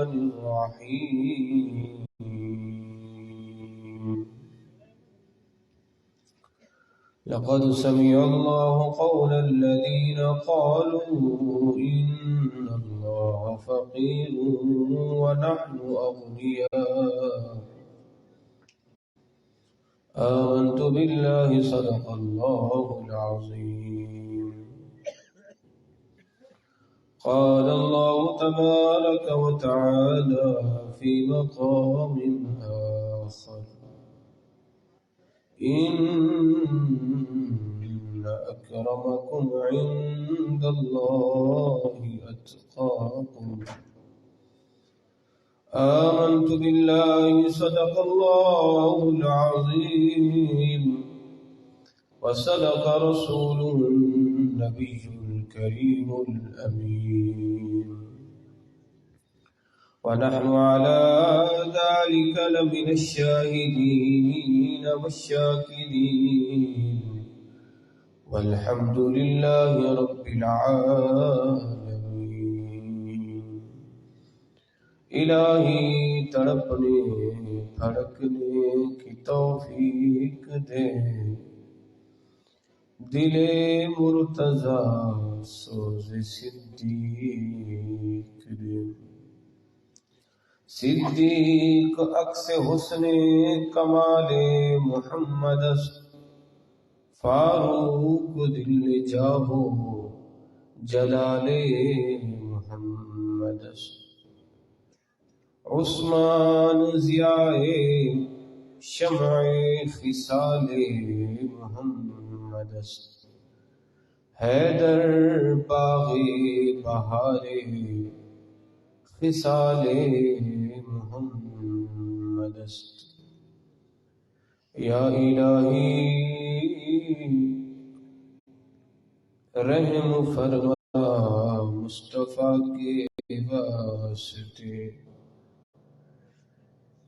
الرحيم. لقد سمع الله قول الذين قالوا إن الله فقير ونحن أغنياء آمنت بالله صدق الله العظيم. قال الله تبارك وتعالى في مقام آخر: إن أكرمكم عند الله أتقاكم. آمنت بالله صدق الله العظيم وصدق رسوله النبي الكريم الأمين، ونحن على ذلك لمن الشاهدين والشاكرين، والحمد لله رب العالمين. الہی تڑپنے دھڑکنے کی توفیق دے، دل مرتضی سوز صدیق دے. صدیق عکس حسن کمال محمد است، فاروق دل جاہو جلال محمد است. عثمان ضیاء شمع خصال محمد است. حیدر باغ بہار خصال محمد است. یا الہی رحم فرما مصطفیٰ کے واسطے.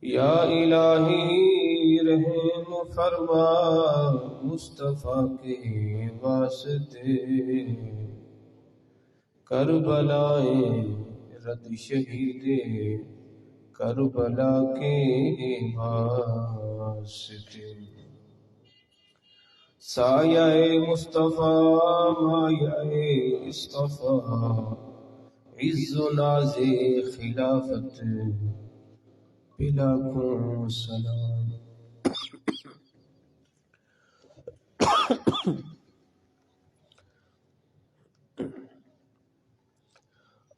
یا الہی رحم فرما مصطفیٰ کے واسطے. کربلائیں رد شہید کربلا کے واسطے. سایہ مصطفیٰ مایہ اصطفیٰ، عز و ناز خلافت بلاکھوں سلام.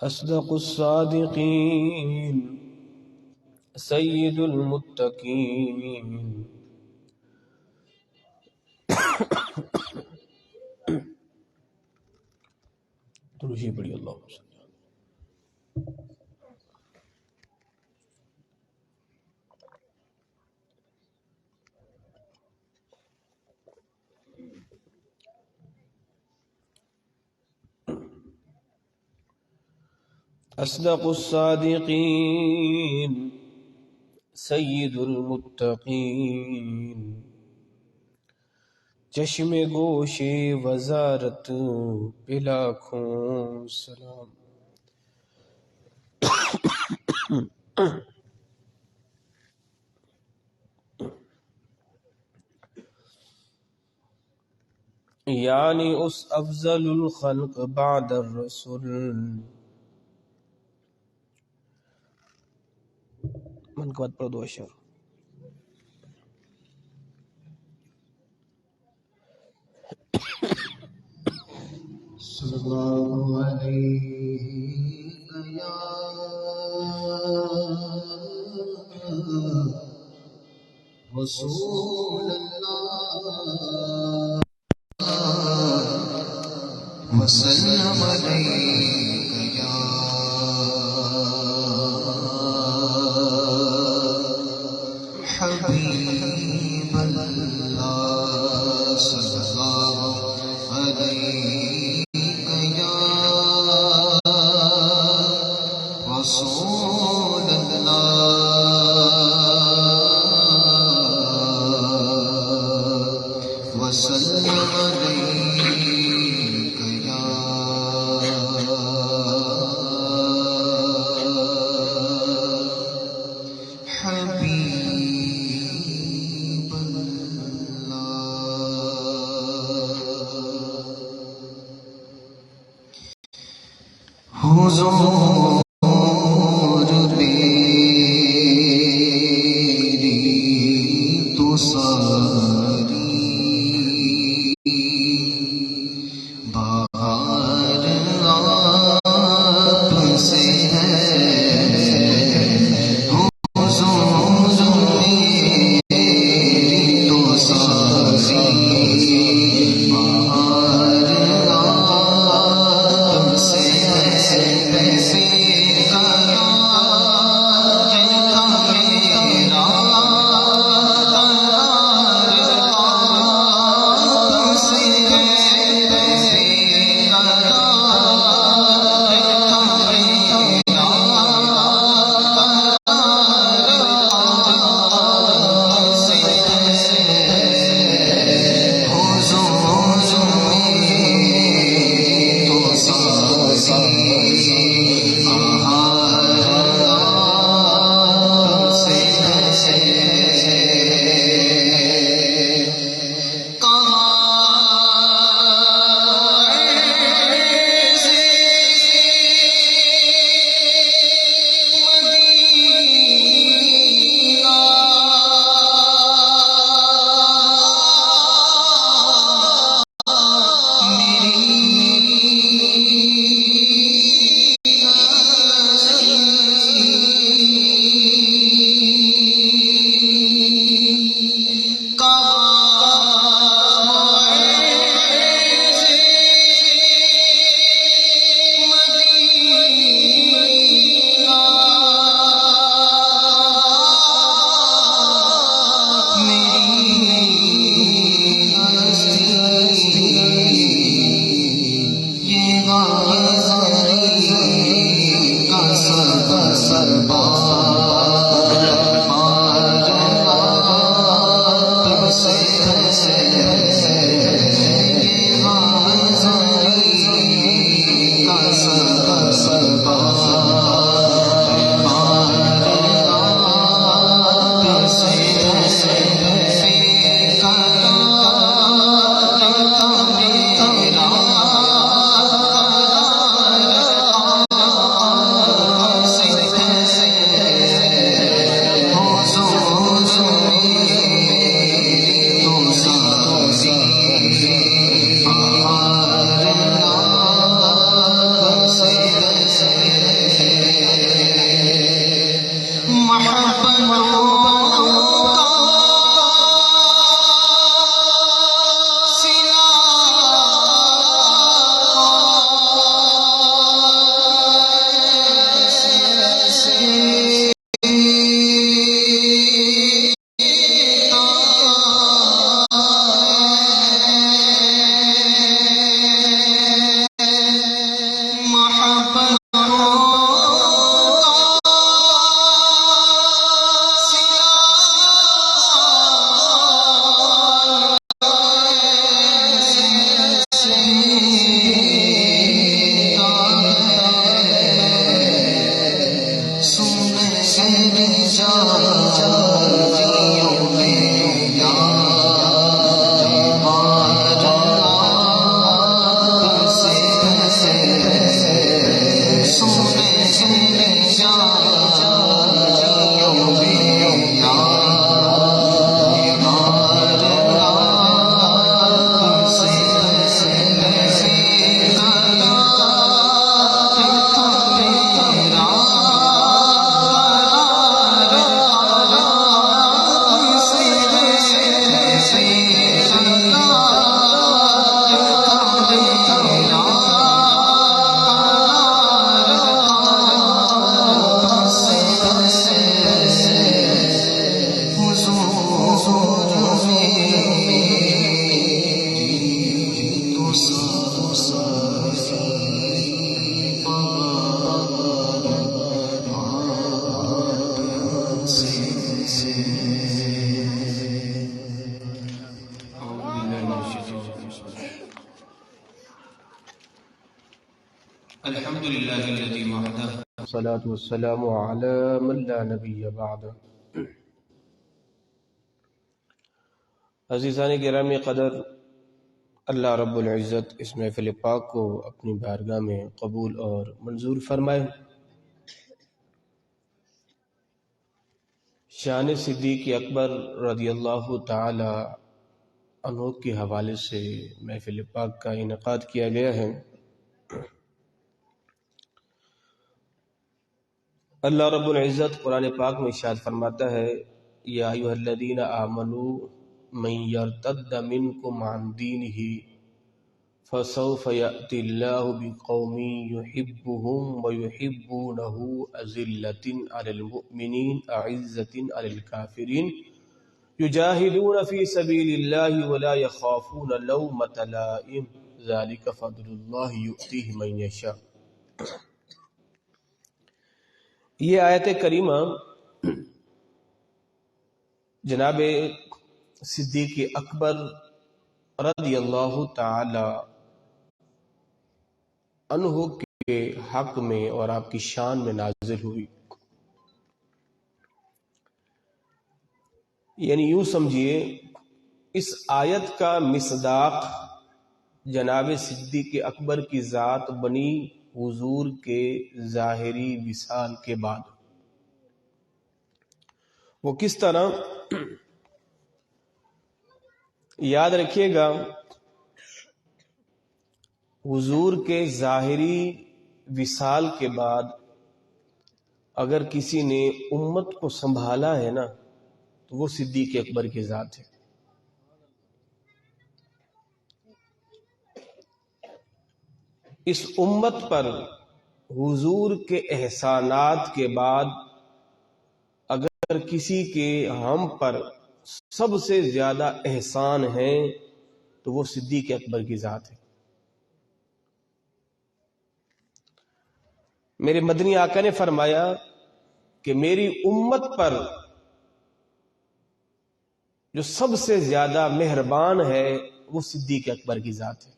اصدق الصادقین سید المتقین. درود پڑھی اللہ اصدق الصادقین سید المتقین. چشم گوش وزارت پہ لاکھوں سلام. یعنی اس افضل الخلق بعد الرسول من کے بعد پڑھ دو اشعار. صلی اللہ علیہ یا رسول اللہ وسلم علیک یا حبیب اللہ صلی اللہ علیہ یا رسول اللہ وسلم علیک یا والصلاة والسلام على من لا نبی بعد۔ عزیزان گرامی قدر، اللہ رب العزت اس محفل پاک کو اپنی بارگاہ میں قبول اور منظور فرمائے۔ شان صدیق اکبر رضی اللہ تعالی عنہ کے حوالے سے محفل پاک کا انعقاد کیا گیا ہے۔ اللہ رب العزت قرآن پاک میں ارشاد فرماتا ہے، یا ایھا الذین آمنوا من یرتد منکم عن دینہ فسوف یأتی اللہ بقوم یحبهم ویحبونہ اذلۃ علی المؤمنین اعزۃ علی الکافرین یجاہدون فی سبیل اللہ ولا یخافون لومۃ لائم ذلک فضل اللہ یؤتیہ من یشاء۔ یہ آیت کریمہ جناب صدیق اکبر رضی اللہ تعالی عنہ کے حق میں اور آپ کی شان میں نازل ہوئی۔ یعنی یوں سمجھیے اس آیت کا مصداق جناب صدیق اکبر کی ذات بنی حضور کے ظاہری وصال کے بعد۔ وہ کس طرح؟ یاد رکھیے گا، حضور کے ظاہری وصال کے بعد اگر کسی نے امت کو سنبھالا ہے نا تو وہ صدیق اکبر کی ذات ہے۔ اس امت پر حضور کے احسانات کے بعد اگر کسی کے ہم پر سب سے زیادہ احسان ہیں تو وہ صدیق اکبر کی ذات ہے۔ میرے مدنی آقا نے فرمایا کہ میری امت پر جو سب سے زیادہ مہربان ہے وہ صدیق اکبر کی ذات ہے،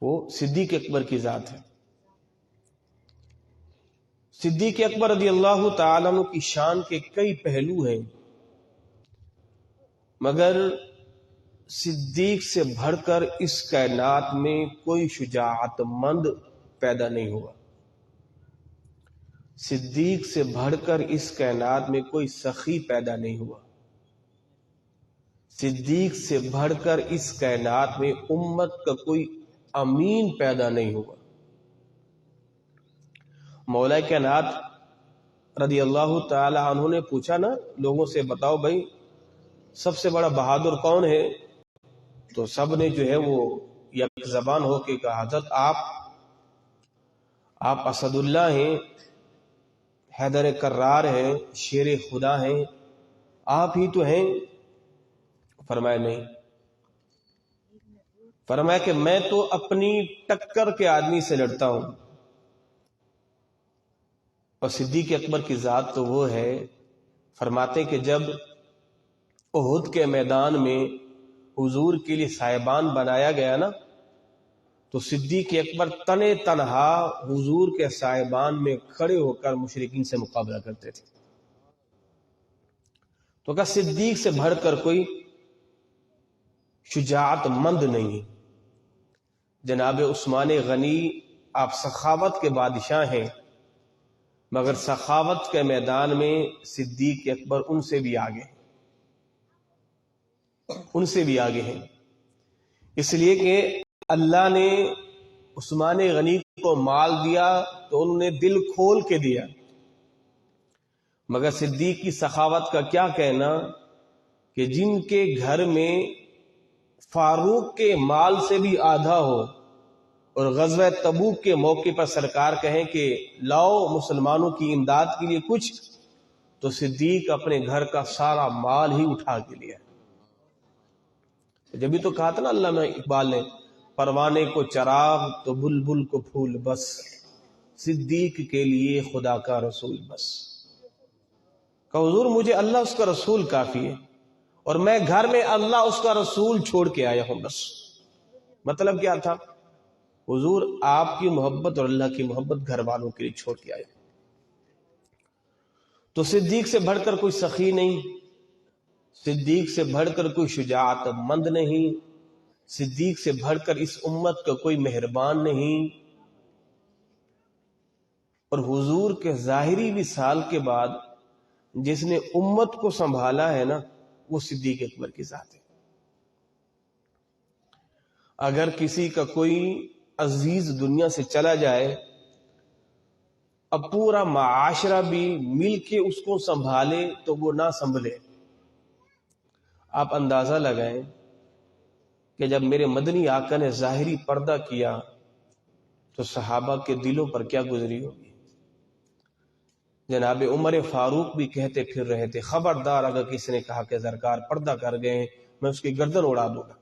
وہ صدیق اکبر کی ذات ہے۔ صدیق اکبر رضی اللہ تعالیٰ عنہ کی شان کے کئی پہلو ہیں، مگر صدیق سے بڑھ کر اس کائنات میں کوئی شجاعت مند پیدا نہیں ہوا۔ صدیق سے بڑھ کر اس کائنات میں کوئی سخی پیدا نہیں ہوا۔ صدیق سے بڑھ کر اس کائنات میں امت کا کوئی امین پیدا نہیں ہوا۔ مولا کائنات رضی اللہ تعالی عنہ نے پوچھا نا لوگوں سے، بتاؤ بھائی سب سے بڑا بہادر کون ہے؟ تو سب نے جو ہے وہ یک زبان ہو کے کہا، حضرت آپ اسد اللہ ہیں، حیدر کرار ہیں، شیر خدا ہیں، آپ ہی تو ہیں۔ فرمایا نہیں، فرمایا کہ میں تو اپنی ٹکر کے آدمی سے لڑتا ہوں، اور صدیق اکبر کی ذات تو وہ ہے۔ فرماتے کہ جب احد کے میدان میں حضور کے لیے صاحبان بنایا گیا نا تو صدیق اکبر تنے تنہا حضور کے صاحبان میں کھڑے ہو کر مشرکین سے مقابلہ کرتے تھے۔ تو کہا صدیق سے بڑھ کر کوئی شجاعت مند نہیں۔ جناب عثمان غنی آپ سخاوت کے بادشاہ ہیں، مگر سخاوت کے میدان میں صدیق اکبر ان سے بھی آگے ہیں، اس لیے کہ اللہ نے عثمان غنی کو مال دیا تو انہوں نے دل کھول کے دیا، مگر صدیق کی سخاوت کا کیا کہنا کہ جن کے گھر میں فاروق کے مال سے بھی آدھا ہو اور غزوہ تبوک کے موقع پر سرکار کہیں کہ لاؤ مسلمانوں کی امداد کے لیے کچھ، تو صدیق اپنے گھر کا سارا مال ہی اٹھا کے لیا۔ جبھی تو کہا تھا نا علامہ اقبال نے، پروانے کو چراغ تو بلبل کو پھول بس، صدیق کے لیے خدا کا رسول بس۔ کہ حضور مجھے اللہ اس کا رسول کافی ہے، اور میں گھر میں اللہ اس کا رسول چھوڑ کے آیا ہوں بس۔ مطلب کیا تھا؟ حضور آپ کی محبت اور اللہ کی محبت گھر والوں کے لیے چھوڑ کے آئے. تو صدیق سے بڑھ کر کوئی سخی نہیں، صدیق سے بڑھ کر کوئی شجاعت مند نہیں، صدیق سے بڑھ کر اس امت کا کوئی مہربان نہیں. اور حضور کے ظاہری وصال کے بعد جس نے امت کو سنبھالا ہے نا، وہ صدیق اکبر کی ذات ہے. اگر کسی کا کوئی عزیز دنیا سے چلا جائے، اب پورا معاشرہ بھی مل کے اس کو سنبھالے تو وہ نہ سنبھلے. آپ اندازہ لگائیں کہ جب میرے مدنی آقا نے ظاہری پردہ کیا تو صحابہ کے دلوں پر کیا گزری ہوگی. جناب عمر فاروق بھی کہتے پھر رہے تھے، خبردار اگر کسی نے کہا کہ سرکار پردہ کر گئے میں اس کی گردن اڑا دوں گا.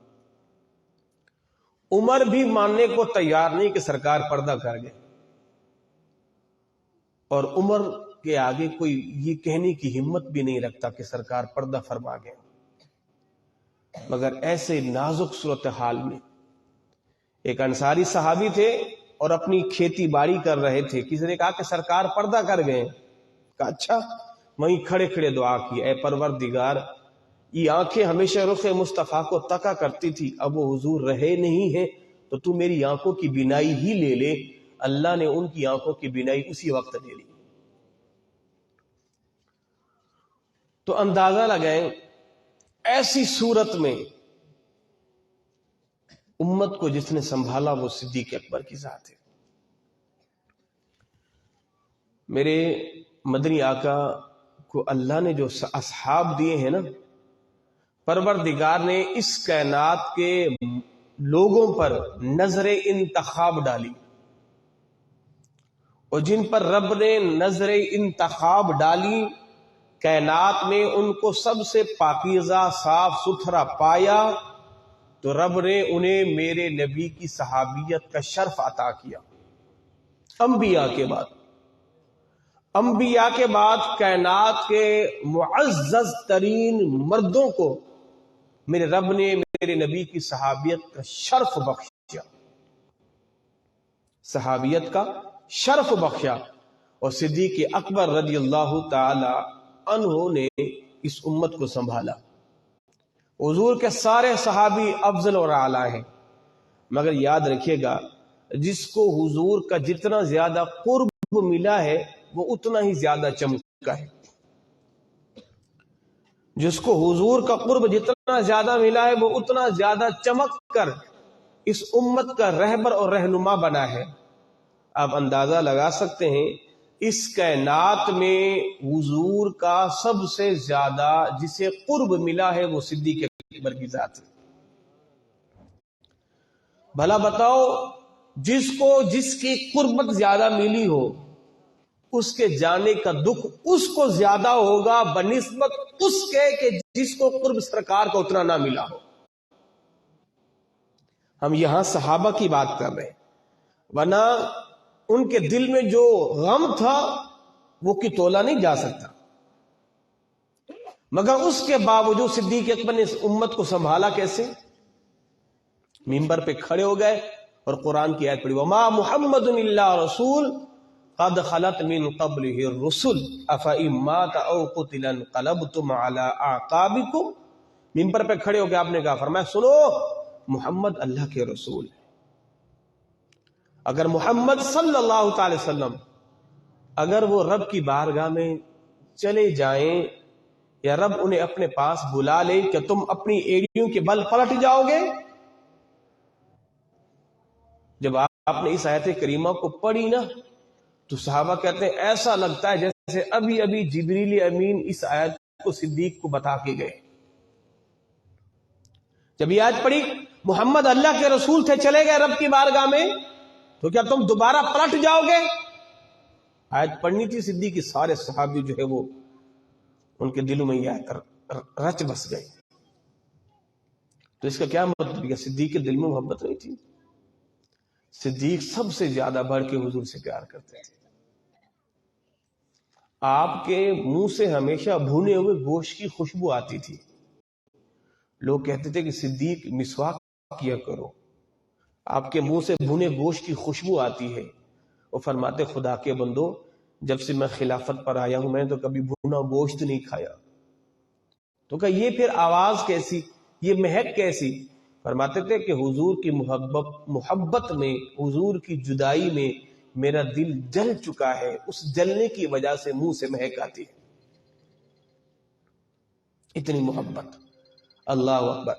عمر بھی ماننے کو تیار نہیں کہ سرکار پردہ کر گئے، اور عمر کے آگے کوئی یہ کہنے کی ہمت بھی نہیں رکھتا کہ سرکار پردہ فرما گئے. مگر ایسے نازک صورتحال میں ایک انصاری صحابی تھے اور اپنی کھیتی باڑی کر رہے تھے. کسی نے کہا کہ سرکار پردہ کر گئے. کہا اچھا. وہیں کھڑے کھڑے دعا کی، اے پروردگار، یہ آنکھیں ہمیشہ رخ مصطفیٰ کو تکا کرتی تھی، اب وہ حضور رہے نہیں ہیں تو تو میری آنکھوں کی بینائی ہی لے لے. اللہ نے ان کی آنکھوں کی بینائی اسی وقت لے لی. تو اندازہ لگائیں ایسی صورت میں امت کو جس نے سنبھالا وہ صدیق اکبر کی ذات ہے. میرے مدنی آقا کو اللہ نے جو اصحاب دیے ہیں نا، پروردگار نے اس کائنات کے لوگوں پر نظر انتخاب ڈالی، اور جن پر رب نے نظر انتخاب ڈالی کائنات میں ان کو سب سے پاکیزہ صاف ستھرا پایا، تو رب نے انہیں میرے نبی کی صحابیت کا شرف عطا کیا. انبیاء کے بعد کائنات کے معزز ترین مردوں کو میرے رب نے میرے نبی کی صحابیت کا شرف بخشا، صحابیت کا شرف بخشا. اور صدیق اکبر رضی اللہ تعالی عنہ نے اس امت کو سنبھالا. حضور کے سارے صحابی افضل اور اعلی ہیں، مگر یاد رکھیے گا جس کو حضور کا جتنا زیادہ قرب ملا ہے وہ اتنا ہی زیادہ چمکا ہے. جس کو حضور کا قرب جتنا زیادہ ملا ہے وہ اتنا زیادہ چمک کر اس امت کا رہبر اور رہنما بنا ہے. آپ اندازہ لگا سکتے ہیں اس کائنات میں حضور کا سب سے زیادہ جسے قرب ملا ہے وہ صدیق اکبر کی ذات ہے. بھلا بتاؤ جس کو جس کی قربت زیادہ ملی ہو اس کے جانے کا دکھ اس کو زیادہ ہوگا بنسبت اس کے کہ جس کو قرب سرکار کا اتنا نہ ملا ہو. ہم یہاں صحابہ کی بات کر رہے ہیں، ورنہ ان کے دل میں جو غم تھا وہ کی تولا نہیں جا سکتا. مگر اس کے باوجود صدیق اکبر نے اس امت کو سنبھالا. کیسے؟ منبر پہ کھڑے ہو گئے اور قرآن کی آیت پڑھی، وما محمد الا رسول قد خلت من قبلہ الرسل افئن مات او قتل انقلبتم علی اعقابکم. منبر پہ کھڑے ہو کے آپ نے کہا، فرمایا سنو محمد اللہ کے رسول، اگر محمد صلی اللہ تعالی وسلم اگر وہ رب کی بارگاہ میں چلے جائیں یا رب انہیں اپنے پاس بلا لے، کہ تم اپنی ایڑیوں کے بل پلٹ جاؤ گے؟ جب آپ نے اس آیت کریمہ کو پڑھی نا تو صحابہ کہتے ہیں ایسا لگتا ہے جیسے ابھی ابھی جبریل امین اس آیت کو صدیق کو بتا کے گئے. جب یہ آیت پڑھی محمد اللہ کے رسول تھے، چلے گئے رب کی بارگاہ میں، تو کیا تم دوبارہ پلٹ جاؤ گے؟ آیت پڑھنی تھی صدیق کی، سارے صحابی جو ہے وہ ان کے دلوں میں یہ آیت رچ بس گئی. تو اس کا کیا مطلب ہے؟ صدیق کے دل میں محبت نہیں تھی. صدیق سب سے زیادہ بڑھ کے حضور سے پیار کرتے تھے. آپ کے منہ سے ہمیشہ بھونے ہوئے گوشت کی خوشبو آتی تھی. لوگ کہتے تھے کہ صدیق مسواک کیا کرو، آپ کے منہ سے بھنے گوشت کی خوشبو آتی ہے. وہ فرماتے خدا کے بندو جب سے میں خلافت پر آیا ہوں میں نے تو کبھی بھنا گوشت نہیں کھایا. تو کہا یہ پھر آواز کیسی، یہ مہک کیسی؟ فرماتے تھے کہ حضور کی محبت میں، حضور کی جدائی میں میرا دل جل چکا ہے، اس جلنے کی وجہ سے منہ سے مہک آتی ہے. اتنی محبت. اللہ اکبر.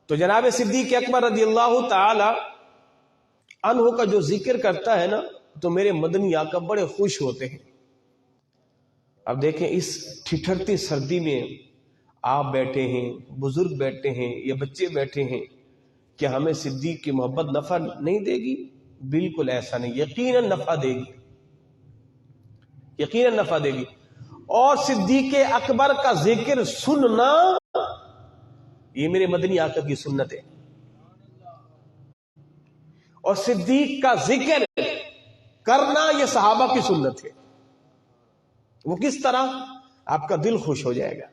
تو جناب صدیق اکبر رضی اللہ تعالی عنہ کا جو ذکر کرتا ہے نا تو میرے مدنی آقا بڑے خوش ہوتے ہیں. اب دیکھیں اس ٹھٹھرتی سردی میں آپ بیٹھے ہیں، بزرگ بیٹھے ہیں یا بچے بیٹھے ہیں، کہ ہمیں صدیق کی محبت نفع نہیں دے گی؟ بالکل ایسا نہیں، یقیناً نفع دے گی، یقیناً نفع دے گی. اور صدیق اکبر کا ذکر سننا یہ میرے مدنی آقا کی سنت ہے، اور صدیق کا ذکر کرنا یہ صحابہ کی سنت ہے. وہ کس طرح؟ آپ کا دل خوش ہو جائے گا.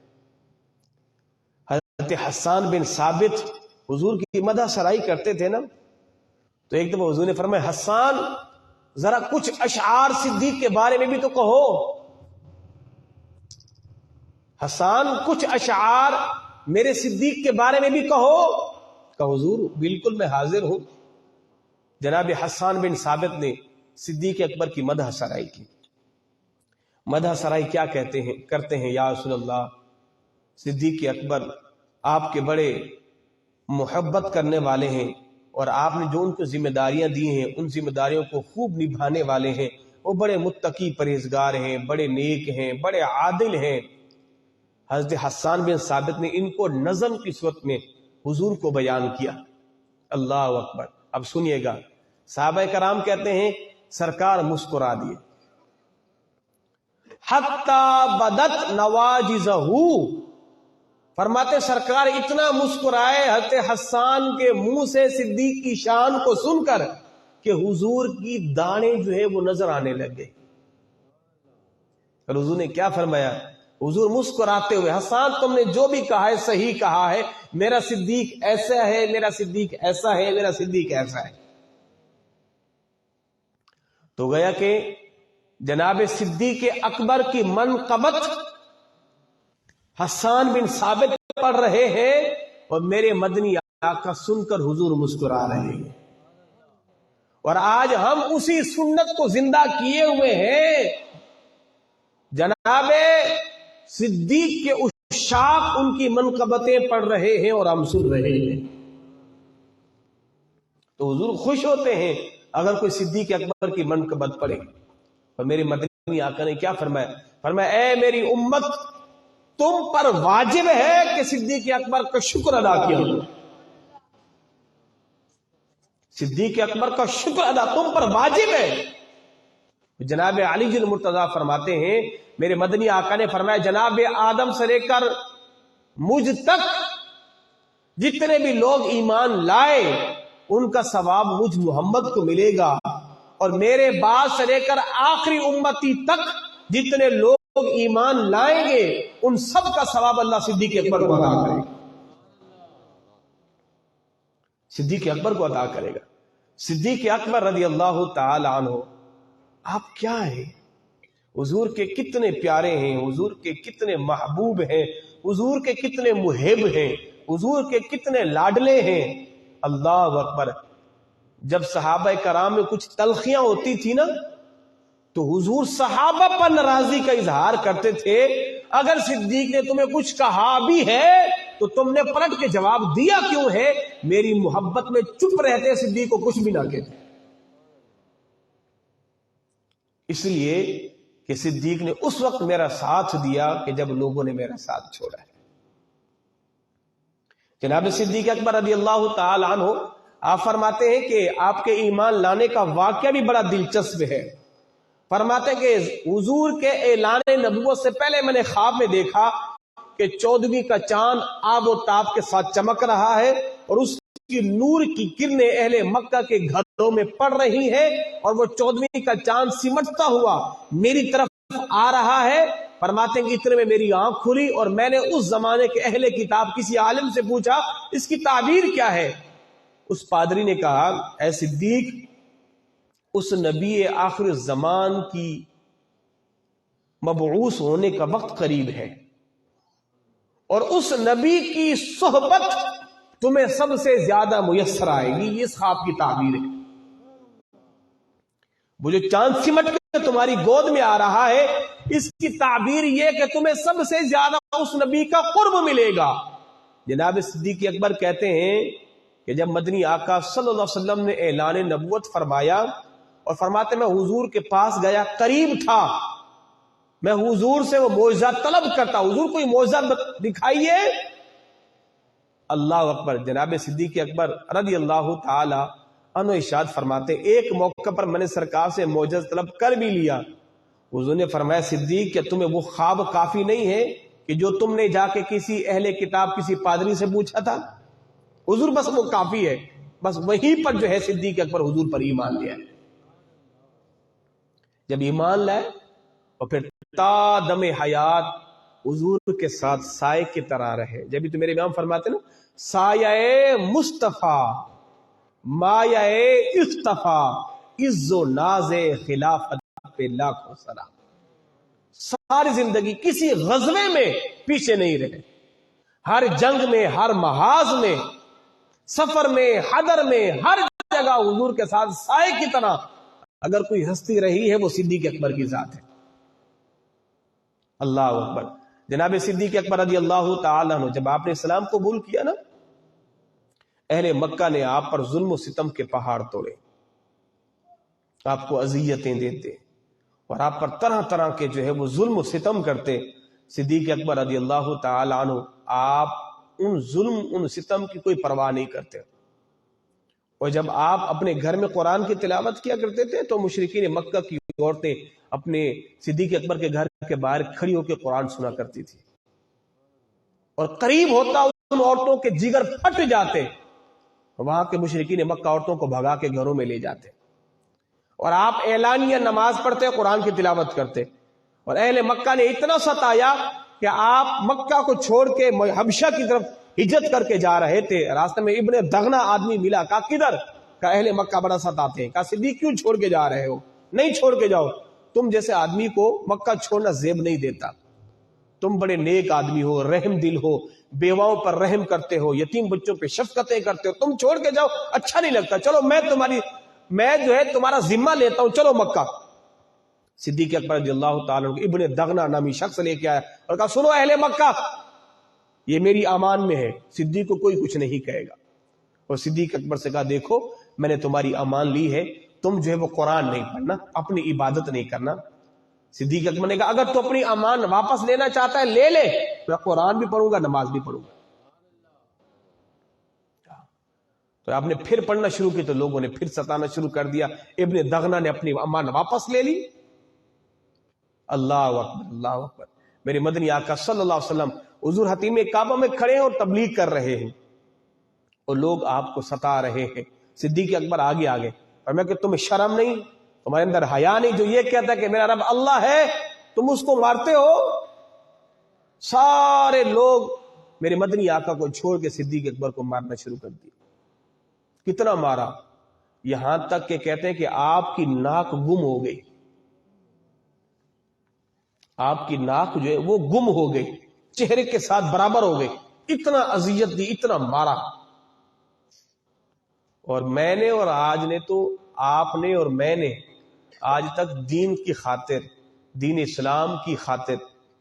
حضرت حسان بن ثابت حضور کی مدح سرائی کرتے تھے نا، تو ایک دفعہ حضور نے فرمایا حسان ذرا کچھ اشعار صدیق کے بارے میں بھی تو کہو. حسان کچھ اشعار میرے صدیق کے بارے میں بھی کہو. کہ حضور بالکل میں حاضر ہوں. جناب حسان بن ثابت نے صدیق اکبر کی مدح سرائی کی. مدح سرائی کیا کرتے ہیں یا رسول اللہ، صدیق اکبر آپ کے بڑے محبت کرنے والے ہیں، اور آپ نے جو ان کو ذمہ داریاں دی ہیں ان ذمہ داریوں کو خوب نبھانے والے ہیں. وہ بڑے متقی پرہیزگار ہیں، بڑے نیک ہیں، بڑے عادل ہیں. حضرت حسان بن ثابت نے ان کو نظم کی صورت میں حضور کو بیان کیا. اللہ اکبر. اب سنیے گا، صحابہ کرام کہتے ہیں سرکار مسکرا دیے. حتی بدت نواجزہ، فرماتے سرکار اتنا مسکرائے حضرت حسان کے منہ سے صدیق کی شان کو سن کر کہ حضور کی داڑیں جو ہے وہ نظر آنے لگ گئے. اور حضور نے کیا فرمایا؟ حضور مسکراتے ہوئے، حسان تم نے جو بھی کہا ہے صحیح کہا ہے، میرا صدیق ایسا ہے، میرا صدیق ایسا ہے، میرا صدیق ایسا ہے. تو گیا کہ جناب صدیق اکبر کی منقبت حسان بن ثابت پڑھ رہے ہیں، اور میرے مدنی آقا سن کر حضور مسکرا رہے ہیں. اور آج ہم اسی سنت کو زندہ کیے ہوئے ہیں. جناب صدیق کے عشاق ان کی منقبتیں پڑھ رہے ہیں اور ہم سن رہے ہیں. تو حضور خوش ہوتے ہیں اگر کوئی صدیق اکبر کی منقبت پڑھے. اور میرے مدنی آقا نے کیا فرمایا؟ فرمایا اے میری امت، تم پر واجب ہے کہ صدیق اکبر کا شکر ادا کیا. صدیق اکبر کا شکر ادا تم پر واجب ہے. جناب علی جل مرتضیٰ فرماتے ہیں میرے مدنی آقا نے فرمایا جناب آدم سے لے کر مجھ تک جتنے بھی لوگ ایمان لائے ان کا ثواب مجھ محمد کو ملے گا، اور میرے بعد سے لے کر آخری امتی تک جتنے لوگ ایمان لائیں گے ان سب کا ثواب اللہ صدیق اکبر کو عطا کرے گا. صدیق اکبر کو عطا کرے گا. صدیق اکبر رضی اللہ تعالی عنہ آپ کیا ہیں؟ حضور کے کتنے پیارے ہیں، حضور کے کتنے محبوب ہیں، حضور کے کتنے محب ہیں، حضور کے کتنے لاڈلے ہیں. اللہ اکبر. جب صحابہ کرام میں کچھ تلخیاں ہوتی تھی نا تو حضور صحابہ پر ناراضی کا اظہار کرتے تھے. اگر صدیق نے تمہیں کچھ کہا بھی ہے تو تم نے پلٹ کے جواب دیا کیوں ہے؟ میری محبت میں چپ رہتے صدیق کو کچھ بھی نہ کہتے. اس لیے کہ صدیق نے اس وقت میرا ساتھ دیا کہ جب لوگوں نے میرا ساتھ چھوڑا ہے. جناب صدیق اکبر رضی اللہ تعالی عنہ آپ فرماتے ہیں کہ آپ کے ایمان لانے کا واقعہ بھی بڑا دلچسپ ہے. فرماتے ہیں کہ حضور کے اعلان نبوت سے پہلے میں نے خواب میں دیکھا کہ 14ویں کا چاند آب و تاب کے ساتھ چمک رہا ہے اور اس کی نور کی کرنیں اہل مکہ کے گھروں میں پڑ رہی ہیں اور وہ 14ویں کا چاند سمٹتا ہوا میری طرف آ رہا ہے. فرماتے ہیں کہ اتنے میں میری آنکھ کھلی اور میں نے اس زمانے کے اہل کتاب کسی عالم سے پوچھا اس کی تعبیر کیا ہے؟ اس پادری نے کہا اے صدیق، اس نبی آخر الزمان کی مبعوث ہونے کا وقت قریب ہے، اور اس نبی کی صحبت تمہیں سب سے زیادہ میسر آئے گی. یہ اس خواب کی تعبیر ہے. وہ جو چاند سمٹ کے تمہاری گود میں آ رہا ہے، اس کی تعبیر یہ کہ تمہیں سب سے زیادہ اس نبی کا قرب ملے گا. جناب صدیق اکبر کہتے ہیں کہ جب مدنی آقا صلی اللہ علیہ وسلم نے اعلان نبوت فرمایا اور فرماتے میں حضور کے پاس گیا، قریب تھا، میں حضور سے وہ معجزہ طلب کرتا، حضور کوئی معجزہ دکھائیے. اللہ اکبر. جناب صدیق اکبر رضی اللہ تعالی عنہ ارشاد فرماتے ایک موقع پر میں نے سرکار سے معجزہ طلب کر بھی لیا. حضور نے فرمایا صدیق، کیا تمہیں وہ خواب کافی نہیں ہے کہ جو تم نے جا کے کسی اہل کتاب کسی پادری سے پوچھا تھا؟ حضور بس وہ کافی ہے. بس وہیں پر جو ہے صدیق اکبر حضور پر ایمان لیا. جب ایمان لائے اور پھر تا دم حیات حضور کے ساتھ سائے کی طرح رہے. جبھی تو میرے امام فرماتے نا، سایہ مصطفیٰ مایہ اختفا عز و ناز خلافت پہ لاکھوں سلام. ساری زندگی کسی غزوے میں پیچھے نہیں رہے، ہر جنگ میں، ہر محاذ میں، سفر میں، حضر میں، ہر جگہ حضور کے ساتھ سائے کی طرح. اگر کوئی ہستی رہی ہے وہ صدیق اکبر کی ذات ہے. اللہ اکبر. جناب صدیق اکبر رضی اللہ تعالیٰ عنہ جب آپ نے اسلام قبول کیا نا، اہل مکہ نے آپ پر ظلم و ستم کے پہاڑ توڑے، آپ کو اذیتیں دیتے اور آپ پر طرح طرح کے جو ہے وہ ظلم و ستم کرتے. صدیق اکبر رضی اللہ تعالیٰ عنہ آپ ان ظلم ان ستم کی کوئی پرواہ نہیں کرتے. اور جب آپ اپنے گھر میں قرآن کی تلاوت کیا کرتے تھے تو مشرکین مکہ کی عورتیں اپنے صدیق اکبر کے گھر کے باہر کھڑی ہو کے قرآن سنا کرتی تھی، اور قریب ہوتا ان عورتوں کے جگر پھٹ جاتے. وہاں کے مشرکین مکہ عورتوں کو بھگا کے گھروں میں لے جاتے، اور آپ اعلانیہ نماز پڑھتے، قرآن کی تلاوت کرتے. اور اہل مکہ نے اتنا ستایا کہ آپ مکہ کو چھوڑ کے حبشہ کی طرف ہجرت کر کے جا رہے تھے. راستے میں ابن دغنا آدمی ملا، کہا کدھر؟ کہا اہل مکہ بڑا ستاتے ہیں. کہا صدیق کیوں چھوڑ کے جا رہے ہو؟ نہیں چھوڑ کے جاؤ، تم جیسے آدمی کو مکہ چھوڑنا زیب نہیں دیتا. تم بڑے نیک آدمی ہو، رحم دل ہو، بیواؤں پر رحم کرتے ہو، یتیم بچوں پہ شفقتیں کرتے ہو، تم چھوڑ کے جاؤ اچھا نہیں لگتا. چلو میں جو ہے تمہارا ذمہ لیتا ہوں، چلو مکہ. صدیق اکبر رضی اللہ تعالیٰ عنہ ابن دغنا نامی شخص لے کے آیا اور کہا سنو اہل مکہ، یہ میری امان میں ہے، صدیق کو کوئی کچھ نہیں کہے گا. اور صدیق اکبر سے کہا دیکھو میں نے تمہاری امان لی ہے، تم جو ہے وہ قرآن نہیں پڑھنا، اپنی عبادت نہیں کرنا. صدیق اکبر نے کہا اگر تو اپنی امان واپس لینا چاہتا ہے لے لے، میں قرآن بھی پڑھوں گا، نماز بھی پڑھوں گا. تو آپ نے پھر پڑھنا شروع کی تو لوگوں نے پھر ستانا شروع کر دیا. ابن دغنا نے اپنی امان واپس لے لی. اللہ اکبر اللہ اکبر. میرے مدنی آقا صلی اللہ علیہ وسلم حضور حتیم کعبہ میں کھڑے ہیں اور تبلیغ کر رہے ہیں اور لوگ آپ کو ستا رہے ہیں. صدیق اکبر آگے آگے اور میں کہ تمہیں شرم نہیں، تمہارے اندر حیا نہیں، جو یہ کہتا ہے کہ میرا رب اللہ ہے تم اس کو مارتے ہو. سارے لوگ میرے مدنی آقا کو چھوڑ کے صدیق اکبر کو مارنا شروع کر دیا. کتنا مارا، یہاں تک کہ کہتے ہیں کہ آپ کی ناک گم ہو گئی، آپ کی ناک جو ہے وہ گم ہو گئی، چہرے کے ساتھ برابر ہو گئی. اتنا اذیت دی، اتنا مارا. اور میں نے اور آج نے تو آپ نے اور میں نے آج تک دین کی خاطر، دین اسلام کی خاطر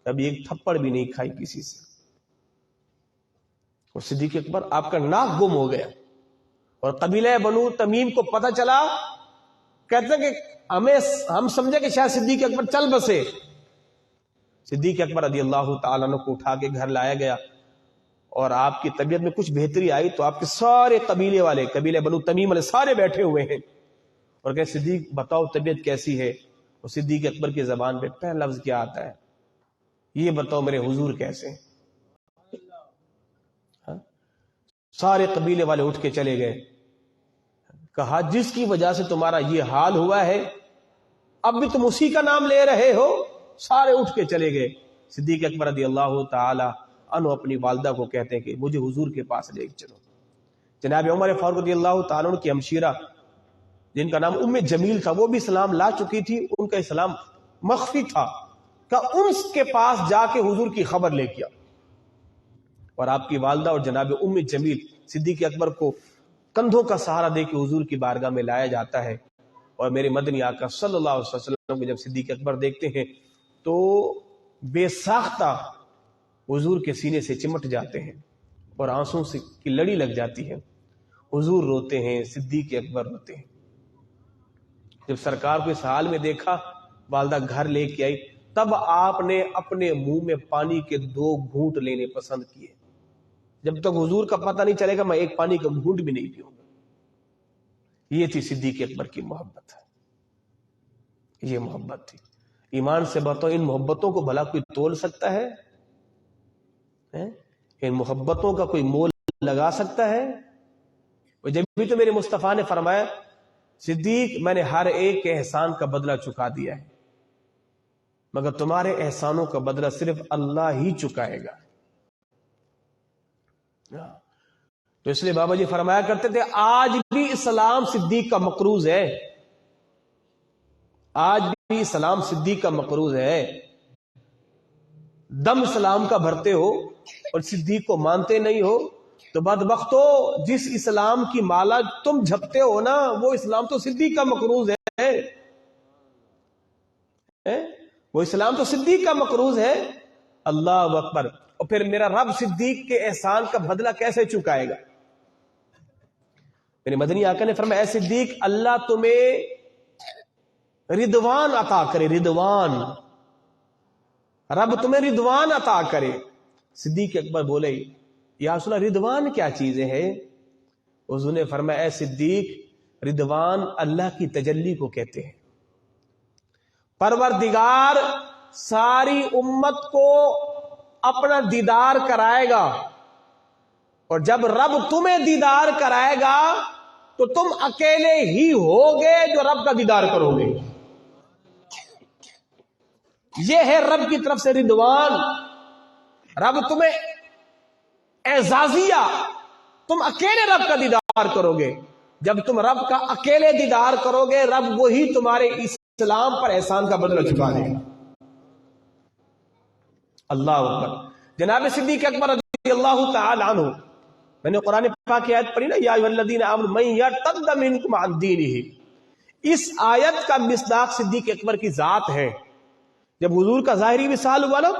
کبھی ایک تھپڑ بھی نہیں کھائی کسی سے. اور صدیق اکبر آپ کا ناک گم ہو گیا اور قبیلہ بنو تمیم کو پتہ چلا، کہتے ہیں کہ ہم سمجھے کہ شاید صدیق اکبر چل بسے. صدیق اکبر رضی اللہ تعالیٰ عنہ کو اٹھا کے گھر لایا گیا اور آپ کی طبیعت میں کچھ بہتری آئی تو آپ کے سارے قبیلے والے، قبیلہ بنو تمیم والے سارے بیٹھے ہوئے ہیں اور کہ صدیق بتاؤ طبیعت کیسی ہے. اور صدیق اکبر کی زبان پہ پہلا لفظ کیا آتا ہے؟ یہ بتاؤ میرے حضور کیسے ہیں. سارے قبیلے والے اٹھ کے چلے گئے. کہا جس کی وجہ سے تمہارا یہ حال ہوا ہے اب بھی تم اسی کا نام لے رہے ہو. سارے اٹھ کے چلے گئے. صدیق اکبر رضی اللہ تعالی عنہ اپنی والدہ کو کہتے ہیں کہ مجھے حضور کے پاس لے چلو. جناب عمر فاروق رضی اللہ تعالیٰ عنہ کی ہمشیرہ جن کا نام ام جمیل تھا، وہ بھی اسلام لا چکی تھی، ان کا اسلام مخفی تھا، کہ ان کے پاس جا کے حضور کی خبر لے کیا، اور آپ کی والدہ اور جناب ام جمیل صدیق اکبر کو کندھوں کا سہارا دے کے حضور کی بارگاہ میں لایا جاتا ہے، اور میرے مدنی آقا صلی اللہ علیہ وسلم کو جب صدیق اکبر دیکھتے ہیں تو بے ساختہ حضور کے سینے سے چمٹ جاتے ہیں اور آنسوں سے کی لڑی لگ جاتی ہے، حضور روتے ہیں، صدیق اکبر روتے ہیں۔ جب سرکار کو اس حال میں دیکھا، والدہ گھر لے کے آئی، تب آپ نے اپنے منہ میں پانی کے 2 گھونٹ لینے پسند کیے۔ جب تک حضور کا پتہ نہیں چلے گا میں ایک پانی کا گھونٹ بھی نہیں پیوں گا۔ یہ تھی صدیق اکبر کی محبت، یہ محبت تھی۔ ایمان سے بتاؤ، ان محبتوں کو بھلا کوئی تول سکتا ہے؟ ان محبتوں کا کوئی مول لگا سکتا ہے؟ جب بھی تو میرے مصطفیٰ نے فرمایا، صدیق میں نے ہر ایک کے احسان کا بدلہ چکا دیا ہے، مگر تمہارے احسانوں کا بدلہ صرف اللہ ہی چکائے گا۔ تو اس لیے بابا جی فرمایا کرتے تھے، آج بھی اسلام صدیق کا مقروض ہے، آج بھی اسلام صدیق کا مقروض ہے۔ دم اسلام کا بھرتے ہو اور صدیق کو مانتے نہیں ہو تو بدبختو، جس اسلام کی مالا تم جھپتے ہو نا، وہ اسلام تو صدیق کا مقروض ہے، وہ اسلام تو صدیق کا مقروض ہے۔ اللہ اکبر۔ اور پھر میرا رب صدیق کے احسان کا بدلہ کیسے چکائے گا؟ میرے مدنی آقا نے فرمایا، اے صدیق، اللہ تمہیں رضوان عطا کرے، رضوان، رب تمہیں رضوان عطا کرے۔ صدیق اکبر بولے، یا رسول اللہ رضوان کیا چیزیں ہیں؟ حضور نے فرمایا، اے صدیق، رضوان اللہ کی تجلی کو کہتے ہیں۔ پروردگار ساری امت کو اپنا دیدار کرائے گا، اور جب رب تمہیں دیدار کرائے گا تو تم اکیلے ہی ہوگے جو رب کا دیدار کرو گے۔ یہ ہے رب کی طرف سے رضوان۔ رب تمہیں اعزازیہ، تم اکیلے رب کا دیدار کرو گے۔ جب تم رب کا اکیلے دیدار کرو گے، رب وہی تمہارے اسلام پر احسان کا بدلہ چکا دے گا۔ اللہ اکبر۔ جناب صدیق اکبر رضی اللہ تعالی عنہ، میں نے قرآن پاک کی آیت پڑھی نا، یا ایھا الذین آمنوا من یرتد منکم عن دینہ، اس آیت کا مصداق صدیق اکبر کی ذات ہے۔ جب حضور کا ظاہری وصال ہوا نا،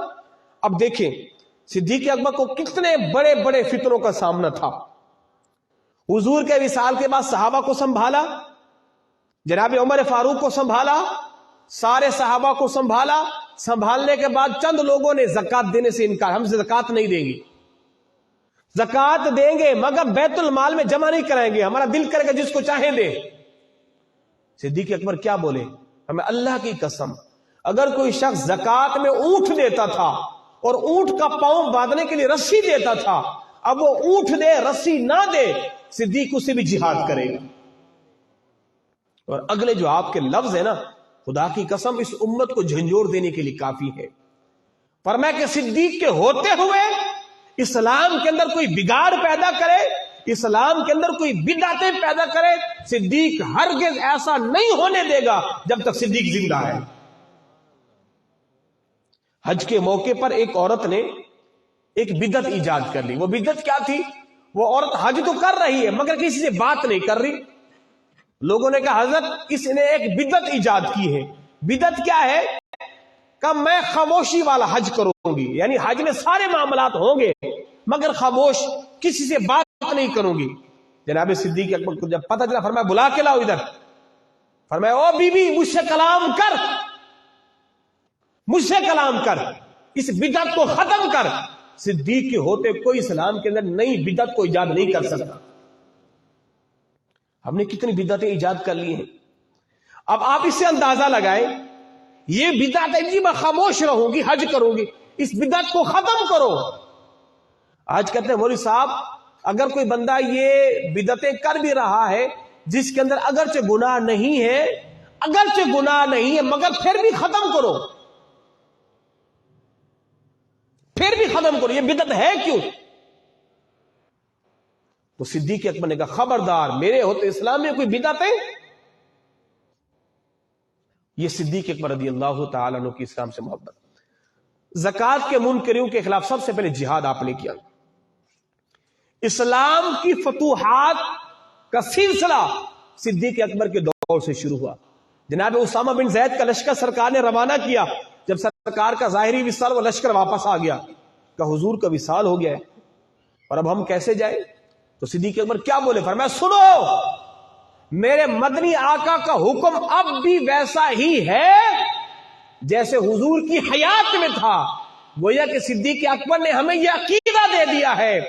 اب دیکھیں صدیق اکبر کو کتنے بڑے بڑے فتنوں کا سامنا تھا۔ حضور کے وصال کے بعد صحابہ کو سنبھالا، جناب عمر فاروق کو سنبھالا، سارے صحابہ کو سنبھالا۔ سنبھالنے کے بعد چند لوگوں نے زکوٰۃ دینے سے انکار، ہم سے زکوٰۃ نہیں دیں گے، زکوٰۃ دیں گے مگر بیت المال میں جمع نہیں کرائیں گے، ہمارا دل کرے گا جس کو چاہیں دے۔ صدیق اکبر کیا بولے؟ ہمیں اللہ کی قسم، اگر کوئی شخص زکوٰۃ میں اونٹ دیتا تھا اور اونٹ کا پاؤں باندھنے کے لیے رسی دیتا تھا، اب وہ اونٹ دے رسی نہ دے، صدیق اس سے بھی جہاد کرے گا۔ اور اگلے جو آپ کے لفظ ہیں نا، خدا کی قسم اس امت کو جھنجھوڑ دینے کے لیے کافی ہے۔ فرمایا کہ صدیق کے ہوتے ہوئے اسلام کے اندر کوئی بگاڑ پیدا کرے، اسلام کے اندر کوئی بدعتیں پیدا کرے، صدیق ہرگز ایسا نہیں ہونے دے گا جب تک صدیق زندہ ہے۔ حج کے موقع پر ایک عورت نے ایک بدعت ایجاد کر لی۔ وہ بدعت کیا تھی؟ وہ عورت حج تو کر رہی ہے مگر کسی سے بات نہیں کر رہی۔ لوگوں نے کہا حضرت اس نے ایک بدعت ایجاد کی ہے۔ بدعت کیا ہے؟ کہ میں خاموشی والا حج کروں گی، یعنی حج میں سارے معاملات ہوں گے مگر خاموش، کسی سے بات نہیں کروں گی۔ جناب صدیق اکبر کو جب پتہ چلا، فرمایا بلا کے لاؤ ادھر۔ فرمایا او بی بی مجھ سے کلام کر، مجھ سے کلام کر، اس بدعت کو ختم کر۔ صدیق کے ہوتے کوئی اسلام کے اندر نئی بدعت کو ایجاد نہیں کر سکتا۔ ہم نے کتنی بدعتیں ایجاد کر لی ہیں۔ اب آپ اس سے اندازہ لگائیں، یہ بدعت ہے جی میں خاموش رہوں گی، حج کروں گی، اس بدعت کو ختم کرو۔ آج کہتے ہیں مولوی صاحب اگر کوئی بندہ یہ بدعتیں کر بھی رہا ہے جس کے اندر اگرچہ گناہ نہیں ہے، اگرچہ گناہ نہیں ہے مگر پھر بھی ختم کرو، پھر بھی ختم کرو، یہ بدعت ہے کیوں؟ تو صدیق اکبر نے کہا خبردار، میرے ہوتے اسلام میں کوئی بدعت ہے؟ یہ صدیق اکبر رضی اللہ تعالیٰ عنہ کی اسلام سے محبت۔ زکوٰۃ کے منکروں کے خلاف سب سے پہلے جہاد آپ نے کیا۔ اسلام کی فتوحات کا سلسلہ صدیق اکبر کے دور سے شروع ہوا۔ جناب اسامہ بن زید کا لشکر سرکار نے روانہ کیا، جب سرکار کا ظاہری وصال وہ لشکر واپس آ گیا، کہ حضور کا وصال ہو گیا ہے اور اب ہم کیسے جائیں؟ تو صدیق اکبر کیا بولے؟ فرمایا سنو، میرے مدنی آقا کا حکم اب بھی ویسا ہی ہے جیسے حضور کی حیات میں تھا۔ گویا کہ صدیق اکبر نے ہمیں یہ عقیدہ دے دیا ہے،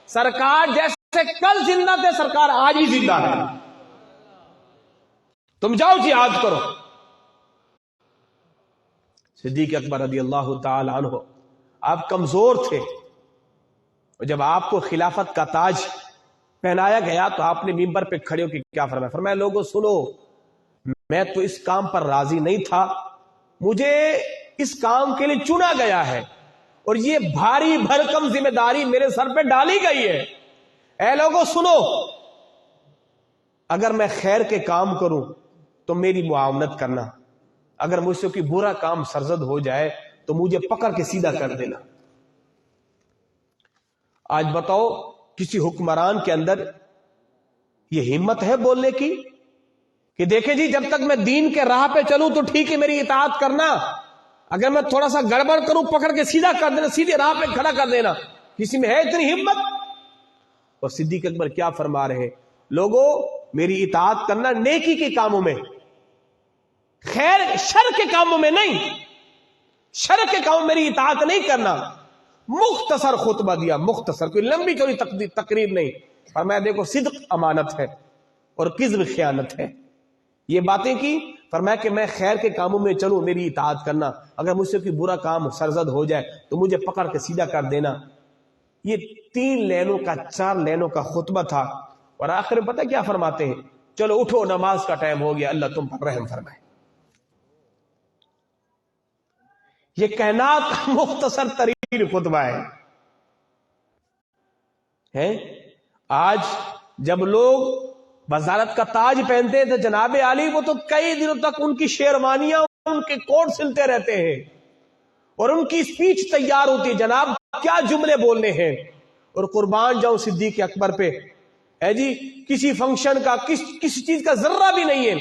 سرکار جیسے کل زندہ تھے سرکار آج ہی زندہ ہے، تم جاؤ جہاد کرو۔ صدیق اکبر رضی اللہ تعالی عنہ آپ کمزور تھے، اور جب آپ کو خلافت کا تاج پہنایا گیا تو آپ نے منبر پہ کھڑے ہو کے کیا فرمایا؟ فرمایا لوگوں سنو، میں تو اس کام پر راضی نہیں تھا، مجھے اس کام کے لیے چنا گیا ہے اور یہ بھاری بھرکم ذمہ داری میرے سر پہ ڈالی گئی ہے۔ اے لوگوں سنو، اگر میں خیر کے کام کروں تو میری معاونت کرنا، اگر مجھ سے کوئی برا کام سرزد ہو جائے تو مجھے پکڑ کے سیدھا کر دینا۔ آج بتاؤ کسی حکمران کے اندر یہ ہمت ہے بولنے کی کہ دیکھیں جی جب تک میں دین کے راہ پہ چلوں تو ٹھیک ہے میری اطاعت کرنا، اگر میں تھوڑا سا گڑبڑ کروں پکڑ کے سیدھا کر دینا، سیدھے راہ پہ کھڑا کر دینا؟ کسی میں ہے اتنی ہمت؟ اور صدیق اکبر کیا فرما رہے ہیں؟ لوگوں میری اطاعت کرنا نیکی کے کاموں میں، خیر شر کے کاموں میں نہیں، شر کے کاموں میں میری اطاعت نہیں کرنا۔ مختصر خطبہ دیا، مختصر، کوئی لمبی چوڑی تقریر نہیں، فرمایا دیکھو صدق امانت ہے اور کذب خیانت ہے، یہ باتیں کی۔ فرمایا کہ میں خیر کے کاموں میں چلوں میری اطاعت کرنا، اگر مجھ سے کوئی برا کام سرزد ہو جائے تو مجھے پکڑ کے سیدھا کر دینا۔ یہ 3 لینوں کا 4 لینوں کا خطبہ تھا، اور آخر میں پتہ کیا فرماتے ہیں؟ چلو اٹھو نماز کا ٹائم ہو گیا، اللہ تم پر رحم فرمائے۔ یہ کائنات کا مختصر ترین خطبہ ہے۔ آج جب لوگ وزارت کا تاج پہنتے تھے جناب علی، وہ تو کئی دنوں تک ان کی شیروانیاں ان کے کوٹ سلتے رہتے ہیں اور ان کی اسپیچ تیار ہوتی ہے، جناب کیا جملے بولنے ہیں۔ اور قربان جاؤں صدیق اکبر پہ، ہے جی کسی فنکشن کا کسی چیز کا ذرہ بھی نہیں ہے۔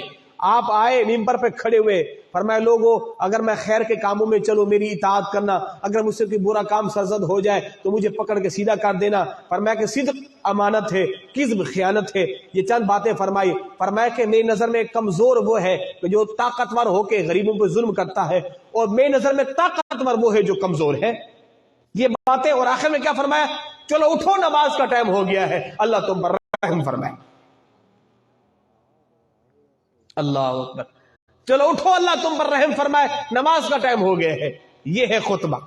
آپ آئے منبر پہ کھڑے ہوئے، فرمایا لوگوں اگر میں خیر کے کاموں میں چلوں میری اطاعت کرنا، اگر مجھ سے کوئی برا کام سرزد ہو جائے تو مجھے پکڑ کے سیدھا کر دینا۔ فرمایا کہ صدق امانت ہے، کذب خیانت ہے، یہ چند باتیں فرمائی۔ فرمایا کہ میری نظر میں کمزور وہ ہے کہ جو طاقتور ہو کے غریبوں پہ ظلم کرتا ہے، اور میری نظر میں طاقتور وہ ہے جو کمزور ہے، یہ باتیں۔ اور آخر میں کیا فرمایا؟ چلو اٹھو نماز کا ٹائم ہو گیا ہے، اللہ تم پر رحم فرمائے۔ اللہ اکبر، چلو اٹھو اللہ تم پر رحم فرمائے، نماز کا ٹائم ہو گیا ہے، یہ ہے خطبہ۔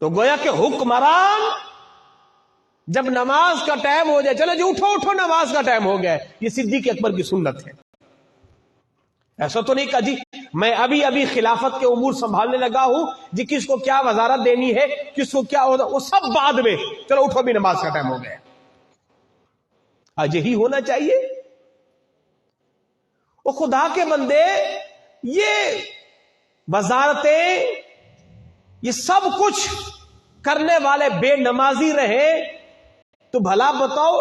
تو گویا کہ حکمران جب نماز کا ٹائم ہو جائے، چلو جی اٹھو اٹھو نماز کا ٹائم ہو گیا ہے، یہ صدیق اکبر کی سنت ہے۔ ایسا تو نہیں کہا جی میں ابھی خلافت کے امور سنبھالنے لگا ہوں جی، کس کو کیا وزارت دینی ہے، کس کو کیا ہوتا، وہ سب بعد میں، چلو اٹھو بھی نماز کا ٹائم ہو گیا ہے۔ آج یہی ہونا چاہیے۔ وہ خدا کے بندے، یہ وزارتیں، یہ سب کچھ کرنے والے بے نمازی رہے تو بھلا بتاؤ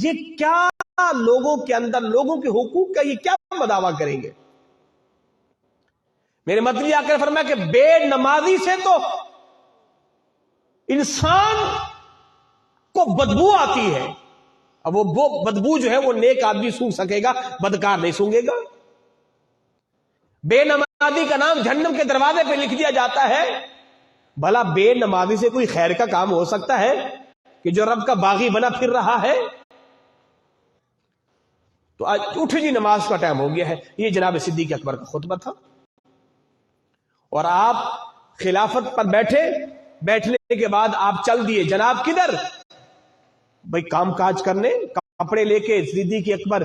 یہ کیا لوگوں کے اندر لوگوں کے حقوق کا یہ کیا مداوا کریں گے؟ میرے مطلب آ کر فرمایا کہ بے نمازی سے تو انسان کو بدبو آتی ہے، اب وہ بدبو جو ہے وہ نیک آدمی سونگ سکے گا، بدکار نہیں سونگے گا۔ بے نمازی کا نام جہنم کے دروازے پہ لکھ دیا جاتا ہے، بھلا بے نمازی سے کوئی خیر کا کام ہو سکتا ہے کہ جو رب کا باغی بنا پھر رہا ہے؟ تو آج اٹھ جی نماز کا ٹائم ہو گیا ہے، یہ جناب صدیق اکبر کا خطبہ تھا۔ اور آپ خلافت پر بیٹھنے کے بعد آپ چل دیے جناب کدھر؟ بھائی کام کاج کرنے، کپڑے لے کے صدیق اکبر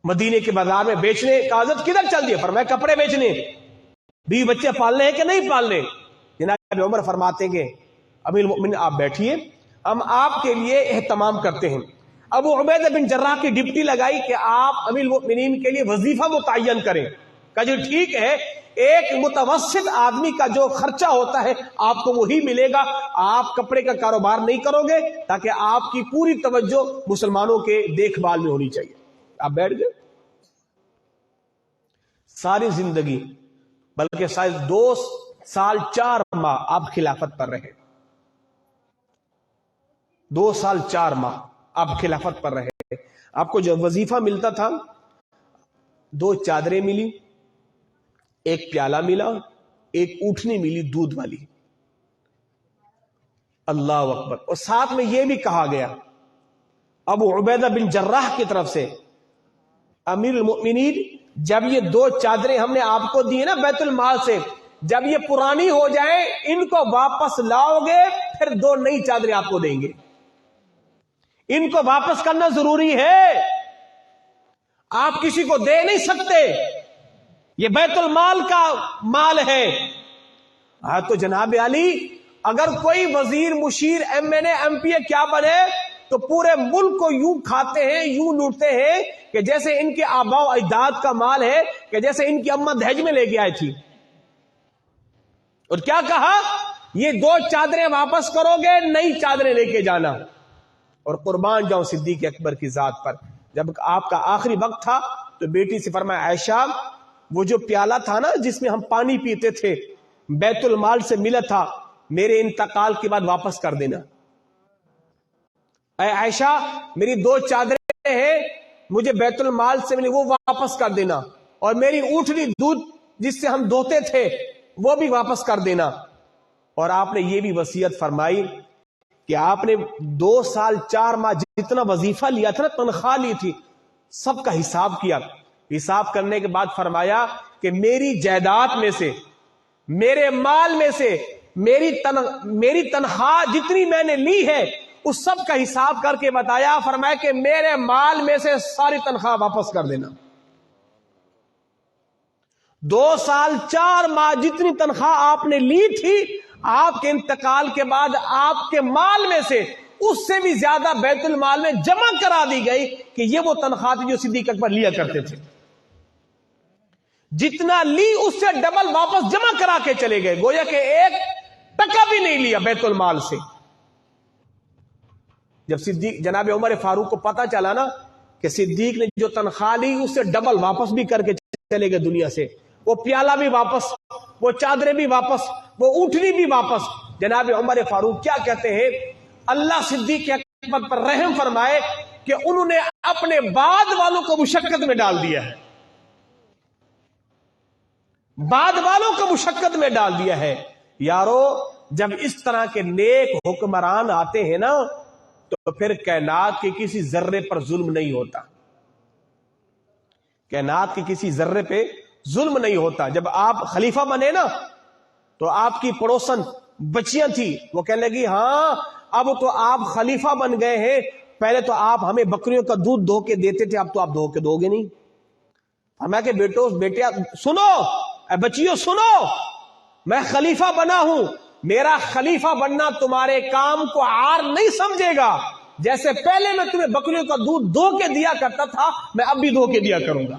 مدینے کے بازار میں بیچنے کا حضرت کدھر چل دیے؟ فرمایا کپڑے بیچنے، بیوی بچے پالنے ہیں کہ نہیں پالنے؟ جناب عمر فرماتے ہیں کہ امیر المؤمنین آپ بیٹھیے، ہم آپ کے لیے اہتمام کرتے ہیں۔ ابو عبیدہ بن جراح کی ڈپٹی لگائی کہ آپ امیر المؤمنین کے لیے وظیفہ متعین کریں۔ کہا جی ٹھیک ہے، ایک متوسط آدمی کا جو خرچہ ہوتا ہے آپ کو وہی ملے گا، آپ کپڑے کا کاروبار نہیں کرو گے تاکہ آپ کی پوری توجہ مسلمانوں کے دیکھ بھال میں ہونی چاہیے۔ آپ بیٹھ گئے، ساری زندگی بلکہ شاید 2 سال 4 ماہ آپ خلافت پر رہے، 2 سال 4 ماہ آپ خلافت پر رہے۔ آپ کو جو وظیفہ ملتا تھا، 2 چادریں ملی، 1 پیالہ ملا، 1 اونٹنی ملی دودھ والی۔ اللہ اکبر۔ اور ساتھ میں یہ بھی کہا گیا ابو عبیدہ بن جراح کی طرف سے، امیر المؤمنین جب یہ 2 چادریں ہم نے آپ کو دی نا بیت المال سے، جب یہ پرانی ہو جائیں ان کو واپس لاؤ گے پھر 2 نئی چادریں آپ کو دیں گے۔ ان کو واپس کرنا ضروری ہے، آپ کسی کو دے نہیں سکتے، یہ بیت المال کا مال ہے۔ ہاں تو جناب علی، اگر کوئی وزیر، مشیر، ایم این اے، ایم پی اے کیا بنے تو پورے ملک کو یوں کھاتے ہیں، یوں لوٹتے ہیں کہ جیسے ان کے آباء و اجداد کا مال ہے، کہ جیسے ان کی اماں دہیج میں لے کے آئی تھی۔ اور کیا کہا، یہ 2 چادریں واپس کرو گے، نئی چادریں لے کے جانا۔ اور قربان جاؤں صدیق اکبر کی ذات پر، جب آپ کا آخری وقت تھا تو بیٹی سے فرمایا، عائشہ وہ جو پیالہ تھا نا جس میں ہم پانی پیتے تھے، بیت المال سے ملا تھا، میرے انتقال کے بعد واپس کر دینا۔ اے عائشہ، میری 2 چادریں ہیں مجھے بیت المال سے ملی، وہ واپس کر دینا، اور میری اونٹنی دودھ جس سے ہم دھوتے تھے وہ بھی واپس کر دینا۔ اور آپ نے یہ بھی وصیت فرمائی کہ آپ نے 2 سال 4 ماہ جتنا وظیفہ لیا تھا نا، تنخواہ لی تھی، سب کا حساب کیا۔ حساب کرنے کے بعد فرمایا کہ میری جائیداد میں سے، میرے مال میں سے، میری تنخواہ جتنی میں نے لی ہے اس سب کا حساب کر کے بتایا، فرمایا کہ میرے مال میں سے ساری تنخواہ واپس کر دینا۔ 2 سال 4 ماہ جتنی تنخواہ آپ نے لی تھی، آپ کے انتقال کے بعد آپ کے مال میں سے اس سے بھی زیادہ بیت المال میں جمع کرا دی گئی کہ یہ وہ تنخواہ تھی جو صدیق اکبر لیا کرتے تھے۔ جتنا لی اس سے ڈبل واپس جمع کرا کے چلے گئے، گویا کہ 1 ٹکا بھی نہیں لیا بیت المال سے۔ جب صدیق جناب عمر فاروق کو پتا چلا نا کہ صدیق نے جو تنخواہ لی اس سے ڈبل واپس بھی کر کے چلے گئے دنیا سے، وہ پیالہ بھی واپس، وہ چادریں بھی واپس، وہ اونٹنی بھی واپس، جناب عمر فاروق کیا کہتے ہیں، اللہ صدیق اکبر پر رحم فرمائے کہ انہوں نے اپنے بعد والوں کو مشقت میں ڈال دیا ہے، بعد والوں کو مشقت میں ڈال دیا ہے۔ یارو، جب اس طرح کے نیک حکمران آتے ہیں نا تو پھر کائنات کے کسی ذرے پر ظلم نہیں ہوتا، کائنات کے کسی ذرے پہ ظلم نہیں ہوتا۔ جب آپ خلیفہ بنے نا تو آپ کی پڑوسن بچیاں تھی، وہ کہنے لگی ہاں اب تو آپ خلیفہ بن گئے ہیں، پہلے تو آپ ہمیں بکریوں کا دودھ دھو کے دیتے تھے، اب تو آپ دھو کے دو گے نہیں۔ ہمیں کہ بیٹیا سنو، اے بچیوں سنو، میں خلیفہ بنا ہوں، میرا خلیفہ بننا تمہارے کام کو عار نہیں سمجھے گا، جیسے پہلے میں تمہیں بکریوں کا دودھ دھو کے دیا کرتا تھا میں اب بھی دھو کے دیا کروں گا۔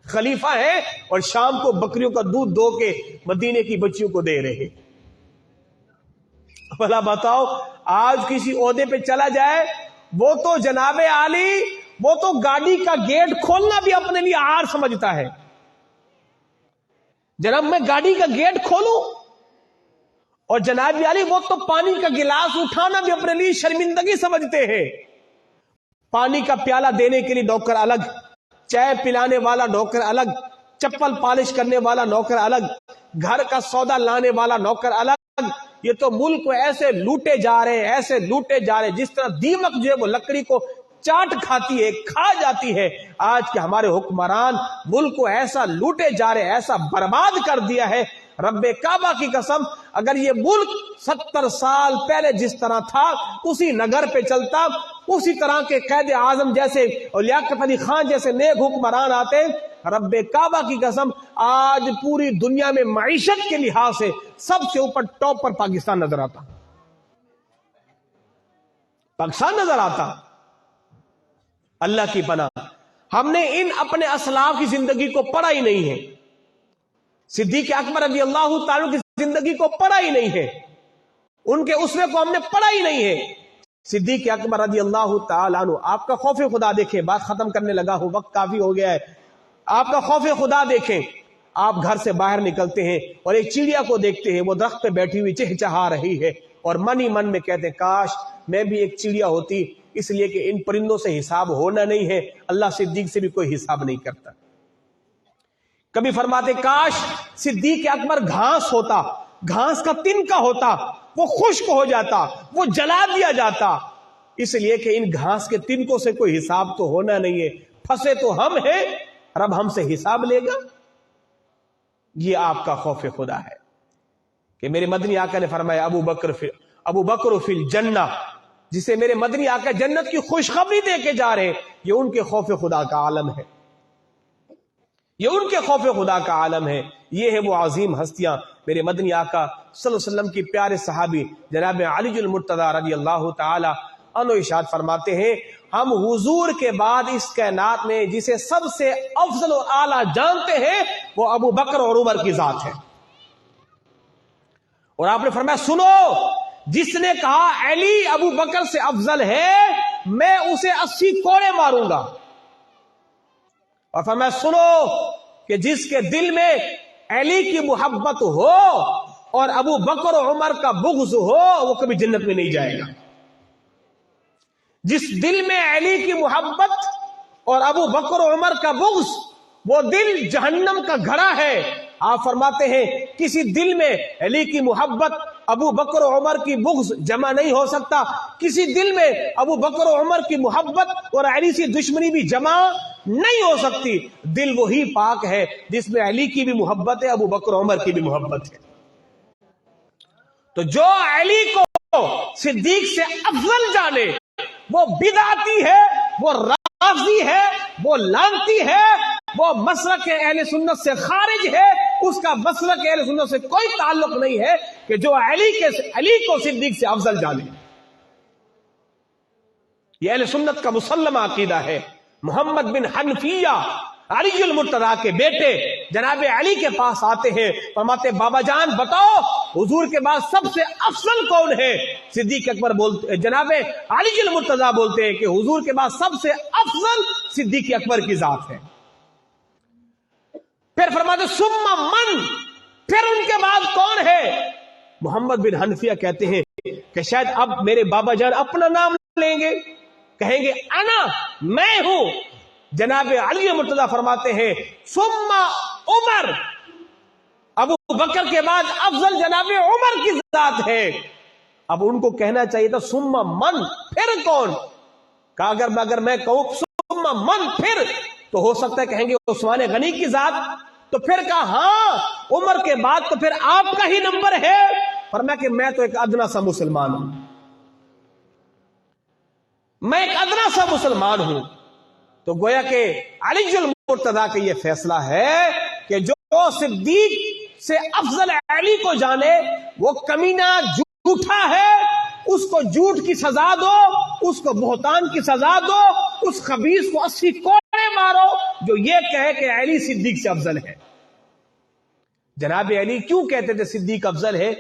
خلیفہ ہے اور شام کو بکریوں کا دودھ دھو کے مدینے کی بچیوں کو دے رہے۔ بھلا بتاؤ، آج کسی عہدے پہ چلا جائے، وہ تو جناب عالی، وہ تو گاڑی کا گیٹ کھولنا بھی اپنے لیے عار سمجھتا ہے۔ جناب میں گاڑی کا گیٹ کھولوں، اور جناب علی وہ تو پانی کا گلاس اٹھانا بھی اپنے لیے شرمندگی سمجھتے ہیں۔ پانی کا پیالہ دینے کے لیے نوکر الگ، چائے پلانے والا نوکر الگ، چپل پالش کرنے والا نوکر الگ، گھر کا سودا لانے والا نوکر الگ۔ یہ تو ملک کو ایسے لوٹے جا رہے ہیں، ایسے لوٹے جا رہے ہیں جس طرح دیمک جو ہے وہ لکڑی کو چاٹ کھاتی ہے، کھا جاتی ہے۔ آج کے ہمارے حکمران ملک کو ایسا لوٹے جا رہے ہیں، ایسا برباد کر دیا ہے، رب کعبہ کی قسم اگر یہ ملک 70 سال پہلے جس طرح تھا اسی نگر پہ چلتا، اسی طرح کے قائد اعظم جیسے اور لیاقت علی خان جیسے نیک حکمران آتے، رب کعبہ کی قسم آج پوری دنیا میں معیشت کے لحاظ سے سب سے اوپر ٹاپ پر پاکستان نظر آتا۔ پاکستان نظر آتا. اللہ کی پناہ ہم نے ان اپنے اسلاف کی زندگی کو پڑھا ہی نہیں ہے. صدیق اکبر رضی اللہ تعالیٰ کی زندگی کو پڑھا ہی نہیں ہے, ان کے اسوے کو ہم نے پڑھا ہی نہیں ہے. صدیق اکبر رضی اللہ تعالیٰ عنہ, آپ کا خوف خدا دیکھیں, بات ختم کرنے لگا ہوں, وقت کافی ہو گیا ہے. آپ کا خوف خدا دیکھیں. آپ گھر سے باہر نکلتے ہیں اور ایک چڑیا کو دیکھتے ہیں, وہ درخت پہ بیٹھی ہوئی چہچہا رہی ہے, اور من ہی من میں کہتے ہیں کاش میں بھی ایک چڑیا ہوتی, اس لیے کہ ان پرندوں سے حساب ہونا نہیں ہے, اللہ صدیق سے بھی کوئی حساب نہیں کرتا. کبھی فرماتے کاش صدیق اکبر گھاس ہوتا, گھاس کا تنکا ہوتا, وہ خشک ہو جاتا, وہ جلا دیا جاتا, اس لیے کہ ان گھاس کے تنکوں سے کوئی حساب تو ہونا نہیں ہے, پھنسے تو ہم ہیں, رب ہم سے حساب لے گا. یہ آپ کا خوف خدا ہے کہ میرے مدنی آقا نے فرمایا ابو بکر فی الجنہ, جسے میرے مدنی آقا جنت کی خوشخبری دے کے جا رہے ہیں, یہ ان کے خوف خدا کا عالم ہے, یہ ان کے خوف خدا کا عالم ہے. یہ ہے وہ عظیم ہستیاں. میرے مدنی آقا صلی اللہ علیہ وسلم کی پیارے صحابی جناب علی المرتضی رضی اللہ تعالی عنہ ارشاد فرماتے ہیں, ہم حضور کے بعد اس کائنات میں جسے سب سے افضل اور اعلیٰ جانتے ہیں وہ ابو بکر اور عمر کی ذات ہے. اور آپ نے فرمایا سنو, جس نے کہا علی ابو بکر سے افضل ہے میں اسے 80 کوڑے ماروں گا. اور فرمایا سنو کہ جس کے دل میں علی کی محبت ہو اور ابو بکر و عمر کا بغض ہو وہ کبھی جنت میں نہیں جائے گا. جس دل میں علی کی محبت اور ابو بکر و عمر کا بغض, وہ دل جہنم کا گھڑا ہے. آپ فرماتے ہیں کسی دل میں علی کی محبت ابو بکر و عمر کی بغض جمع نہیں ہو سکتا, کسی دل میں ابو بکر و عمر کی محبت اور علی سے دشمنی بھی جمع نہیں ہو سکتی. دل وہی پاک ہے جس میں علی کی بھی محبت ہے, ابو بکر و عمر کی بھی محبت ہے. تو جو علی کو صدیق سے افضل جانے وہ بدعتی ہے, وہ رافضی ہے, وہ لانتی ہے, وہ مسلک اہل سنت سے خارج ہے. اس کا مسلک اہل سنت سے کوئی تعلق نہیں ہے کہ جو علی کو صدیق سے افضل جانے. یہ اہل سنت کا مسلمہ عقیدہ ہے. محمد بن حنفیہ علی المرتضی کے بیٹے جناب علی کے پاس آتے ہیں, فرماتے بابا جان بتاؤ حضور کے بعد سب سے افضل کون ہے؟ صدیق اکبر بولتے, جناب علی المرتضی بولتے ہیں کہ حضور کے بعد سب سے افضل صدیق اکبر کی ذات ہے. پھر فرماتے ثم من, پھر ان کے بعد کون ہے؟ محمد بن حنفیہ کہتے ہیں کہ شاید اب میرے بابا جان اپنا نام لیں گے, کہیں گے انا, میں ہوں. جناب علی مرتضی فرماتے ہیں ثم عمر, ابو بکر کے بعد افضل جناب عمر کی ذات ہے. اب ان کو کہنا چاہیے تھا ثم من, پھر کون؟ کہا اگر میں کہوں ثم من پھر, تو ہو سکتا ہے کہیں گے عثمان غنی کی ذات. تو پھر کہا ہاں عمر کے بعد تو پھر آپ کا ہی نمبر ہے. فرمایا کہ میں تو ایک ادنا سا مسلمان ہوں, میں ایک ادنا سا مسلمان ہوں. تو گویا کہ علی المرتضی کا یہ فیصلہ ہے کہ جو صدیق سے افضل علی کو جانے وہ کمینہ جھوٹا ہے, اس کو جھوٹ کی سزا دو, اس کو بہتان کی سزا دو, اس خبیث کو 80 کوڑے مارو جو یہ کہے کہ علی صدیق سے افضل ہے. جناب علی کیوں کہتے تھے صدیق افضل ہے؟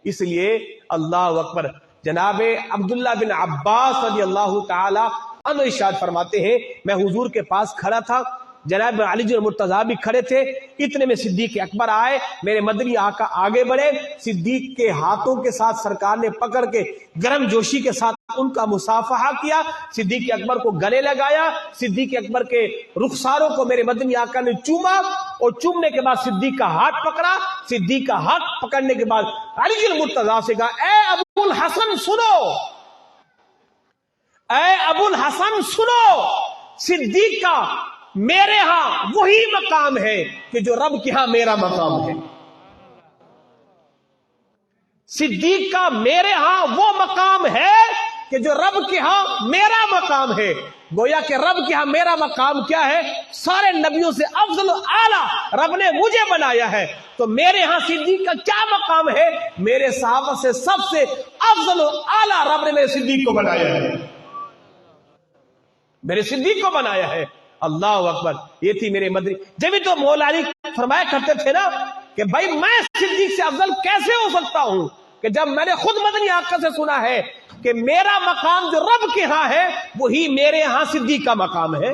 اس لیے اللہ اکبر, جناب عبداللہ بن عباس رضی اللہ تعالی عنہ ارشاد فرماتے ہیں میں حضور کے پاس کھڑا تھا, جناب علی المرتضی بھی کھڑے تھے, اتنے میں صدیق اکبر آئے, میرے مدنی آقا آگے بڑھے, صدیق کے ہاتھوں کے ساتھ سرکار نے پکڑ کے گرم جوشی کے ساتھ ان کا مصافحہ کیا, صدیق اکبر کو گلے لگایا, صدیق اکبر کے رخساروں کو میرے مدنی آقا نے چوما, اور چومنے کے بعد صدیق کا ہاتھ پکڑا. صدیق کا ہاتھ پکڑنے کے بعد علی المرتضی سے کہا اے ابو الحسن سنو, اے ابو الحسن سنو, صدیق کا میرے ہاں وہی مقام ہے کہ جو رب کے ہاں میرا مقام ہے. صدیق کا میرے ہاں وہ مقام ہے کہ جو رب کے ہاں میرا مقام ہے، گویا کہ رب کے ہاں میرا مقام کیا ہے؟ سارے نبیوں سے افضل و اعلیٰ رب نے مجھے بنایا ہے، تو میرے ہاں صدیق کا کیا مقام ہے؟ میرے صحابہ سے سب سے افضل و اعلیٰ رب نے میرے صدیق کو بنایا ہے، میرے صدیق کو بنایا ہے۔ اللہ اکبر، یہ تھی میرے مدنی۔ جبھی تو مولا علی فرمایا کرتے تھے نا کہ بھائی میں صدیق سے افضل کیسے ہو سکتا ہوں، کہ جب میں نے خود مدنی آقا سے سنا ہے کہ میرا مقام جو رب کے ہاں ہے وہی میرے ہاں صدیق کا مقام ہے،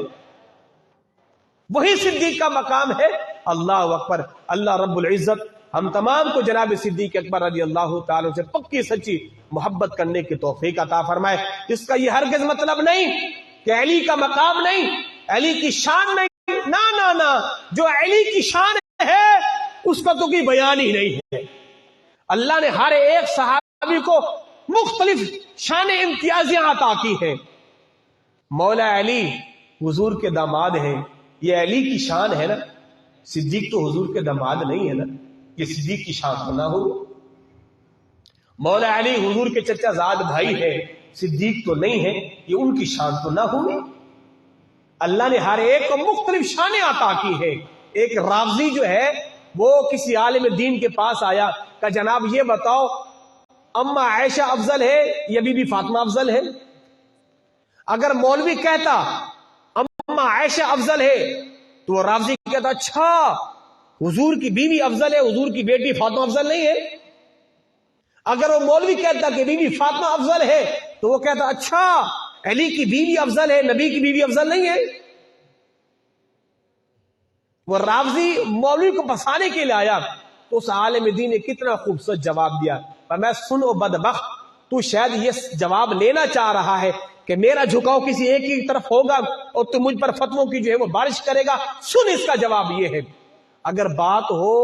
وہی صدیق کا مقام ہے۔ اللہ اکبر۔ اللہ رب العزت ہم تمام کو جناب صدیق اکبر رضی اللہ تعالی سے پکی سچی محبت کرنے کی توفیق عطا فرمائے۔ اس کا یہ ہرگز مطلب نہیں کہ علی کا مقام نہیں، علی کی شان نہیں، نا نا نا، جو علی کی شان ہے اس کا تو کوئی بیان ہی نہیں ہے۔ اللہ نے ہر ایک صحابی کو مختلف شان امتیازیاں عطا کی ہیں۔ مولا علی حضور کے داماد ہیں، یہ علی کی شان ہے نا، صدیق تو حضور کے داماد نہیں ہے نا، یہ صدیق کی شان تو نہ ہو۔ مولا علی حضور کے چچا زاد بھائی ہے، صدیق تو نہیں ہے، یہ ان کی شان تو نہ ہوئی۔ اللہ نے ہر ایک کو مختلف شانیں عطا کی ہے۔ ایک رافضی جو ہے وہ کسی عالم دین کے پاس آیا کہ جناب یہ بتاؤ اما عائشہ افضل ہے یا بی بی فاطمہ افضل ہے؟ اگر مولوی کہتا اما عائشہ افضل ہے تو وہ رافضی کہتا اچھا حضور کی بیوی افضل ہے، حضور کی بیٹی فاطمہ افضل نہیں ہے۔ اگر وہ مولوی کہتا کہ بی بی فاطمہ افضل ہے تو وہ کہتا اچھا علی کی بیوی افضل ہے، نبی کی بیوی افضل نہیں ہے۔ وہ رافضی مولوی کو پھنسانے کے لیے آیا تو اس عالم دین نے کتنا خوبصورت جواب دیا، پر میں سن و بدبخت، تو شاید یہ جواب لینا چاہ رہا ہے کہ میرا جھکاؤ کسی ایک ہی طرف ہوگا اور تو مجھ پر فتووں کی جو ہے وہ بارش کرے گا۔ سن، اس کا جواب یہ ہے، اگر بات ہو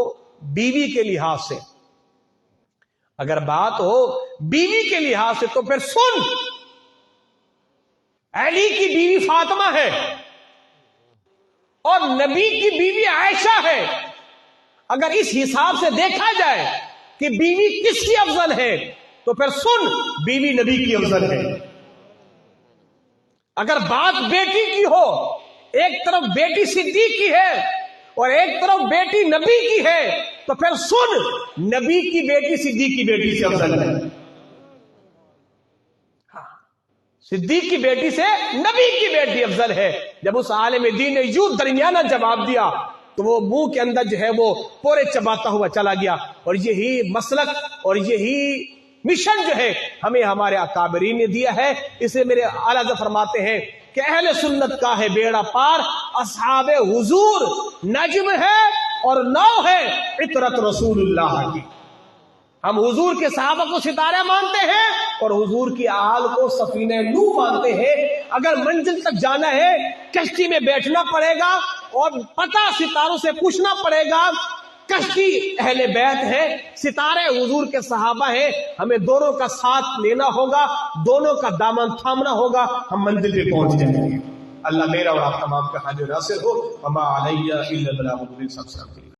بیوی کے لحاظ سے، اگر بات ہو بیوی کے لحاظ سے تو پھر سن، علی کی بیوی فاطمہ ہے اور نبی کی بیوی عائشہ ہے۔ اگر اس حساب سے دیکھا جائے کہ بیوی کس کی افضل ہے تو پھر سن، بیوی نبی کی افضل ہے۔ اگر بات بیٹی کی ہو، ایک طرف بیٹی صدیق کی ہے اور ایک طرف بیٹی نبی کی ہے تو پھر سن، نبی کی بیٹی صدیق کی بیٹی سے افضل ہے۔ صدیق کی بیٹی سے نبی کی بیٹی افضل ہے۔ جب اس عالم دین نے یوں درمیانہ جواب دیا تو وہ منہ کے اندر جو ہے وہ پورے چباتا ہوا چلا گیا۔ اور یہی مسلک اور یہی مشن جو ہے ہمیں ہمارے اکابرین نے دیا ہے۔ اسے میرے اعلیٰ حضرت فرماتے ہیں کہ اہل سنت کا ہے بیڑا پار، اصحاب حضور نجم ہے اور نو ہے عطرت رسول اللہ کی۔ ہم حضور کے صحابہ کو ستارہ مانتے ہیں اور حضور کی آل کو سفینہ نوح مانتے ہیں۔ اگر منزل تک جانا ہے کشتی میں بیٹھنا پڑے گا اور پتہ ستاروں سے پوچھنا پڑے گا۔ کشتی اہل بیت ہے، ستارے حضور کے صحابہ ہیں، ہمیں دونوں کا ساتھ لینا ہوگا، دونوں کا دامن تھامنا ہوگا، ہم منزل پہ پہنچ جائیں گے۔ اللہ میرا اور آپ تمام کا حاضر ناصر ہو۔ وما علیہ الا البلاغ المبین۔